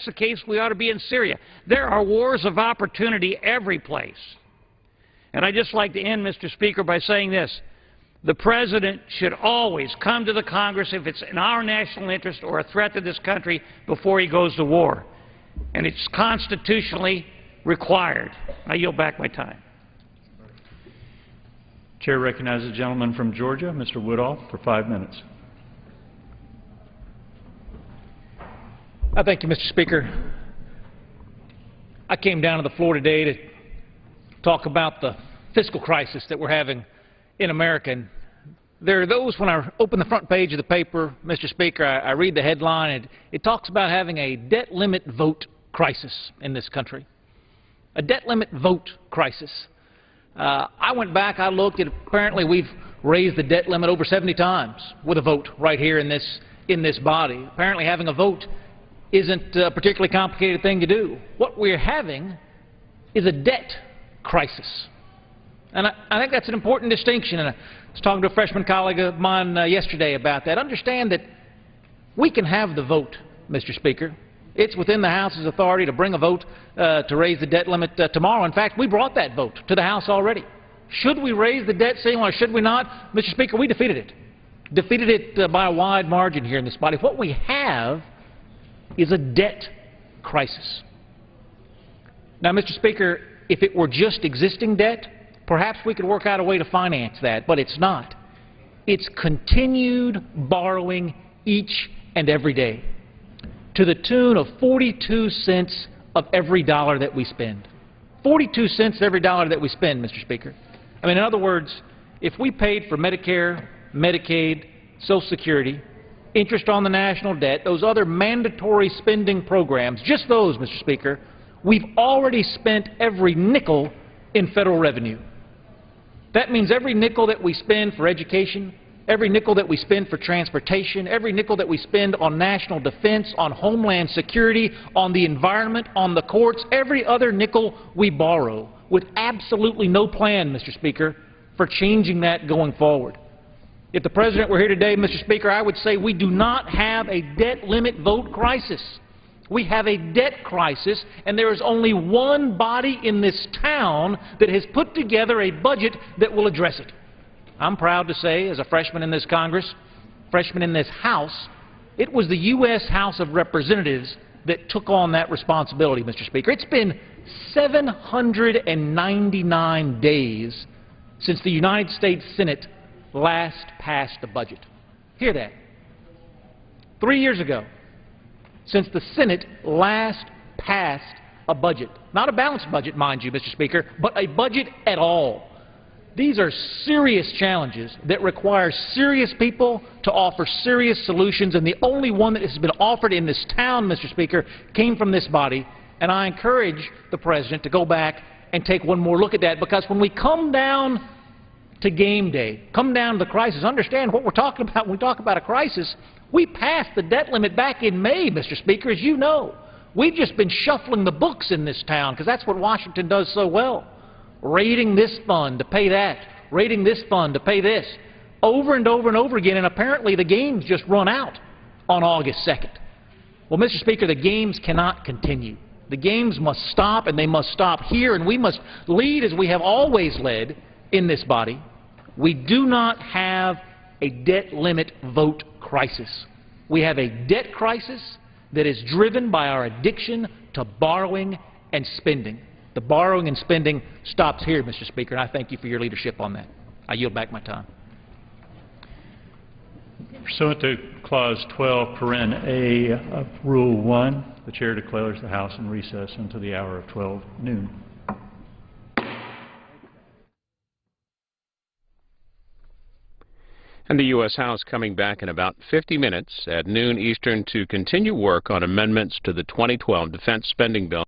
the case, we ought to be in Syria. There are wars of opportunity every place. And I'd just like to end, Mr. Speaker, by saying this. The President should always come to the Congress if it's in our national interest or a threat to this country before he goes to war. And it's constitutionally required. I yield back my time. Chair recognizes the gentleman from Georgia, Mr. Woodall, for 5 minutes. Thank you, Mr. Speaker. I came down to the floor today to talk about the fiscal crisis that we're having in America. And there are those, when I open the front page of the paper, Mr. Speaker, I read the headline, and it talks about having a debt limit vote crisis in this country. A debt limit vote crisis. I went back, I looked, and apparently we've raised the debt limit over 70 times with a vote right here in this body. Apparently having a vote isn't a particularly complicated thing to do. What we're having is a debt crisis. And I think that's an important distinction. And I was talking to a freshman colleague of mine yesterday about that. Understand that we can have the vote, Mr. Speaker. It's within the House's authority to bring a vote to raise the debt limit tomorrow. In fact, we brought that vote to the House already. Should we raise the debt ceiling or should we not? Mr. Speaker, we defeated it. Defeated it by a wide margin here in this body. What we have is a debt crisis. Now, Mr. Speaker, if it were just existing debt, perhaps we could work out a way to finance that, but it's not. It's continued borrowing each and every day to the tune of 42 cents of every dollar that we spend. 42 cents every dollar that we spend, Mr. Speaker. I mean, in other words, if we paid for Medicare, Medicaid, Social Security, interest on the national debt, those other mandatory spending programs, just those, Mr. Speaker, we've already spent every nickel in federal revenue. That means every nickel that we spend for education, every nickel that we spend for transportation, every nickel that we spend on national defense, on homeland security, on the environment, on the courts, every other nickel we borrow with absolutely no plan, Mr. Speaker, for changing that going forward. If the President were here today, Mr. Speaker, I would say we do not have a debt limit vote crisis. We have a debt crisis, and there is only one body in this town that has put together a budget that will address it. I'm proud to say, as a freshman in this Congress, freshman in this House, it was the U.S. House of Representatives that took on that responsibility, Mr. Speaker. It's been 799 days since the United States Senate last passed a budget. Hear that. 3 years ago, since the Senate last passed a budget. Not a balanced budget, mind you, Mr. Speaker, but a budget at all. These are serious challenges that require serious people to offer serious solutions, and the only one that has been offered in this town, Mr. Speaker, came from this body, and I encourage the President to go back and take one more look at that, because when we come down to game day, come down to the crisis, understand what we're talking about when we talk about a crisis. We passed the debt limit back in May, Mr. Speaker, as you know. We've just been shuffling the books in this town because that's what Washington does so well. Raiding this fund to pay that, raiding this fund to pay this, over and over and over again, and apparently the games just run out on August 2nd. Well, Mr. Speaker, the games cannot continue. The games must stop, and they must stop here, and we must lead as we have always led in this body. We do not have a debt limit vote crisis. We have a debt crisis that is driven by our addiction to borrowing and spending. The borrowing and spending stops here, Mr. Speaker, and I thank you for your leadership on that. I yield back my time. Pursuant to Clause 12, Paren A of Rule 1, the Chair declares the House in recess until the hour of 12 noon. And the U.S. House coming back in about 50 minutes at noon Eastern to continue work on amendments to the 2012 defense spending bill.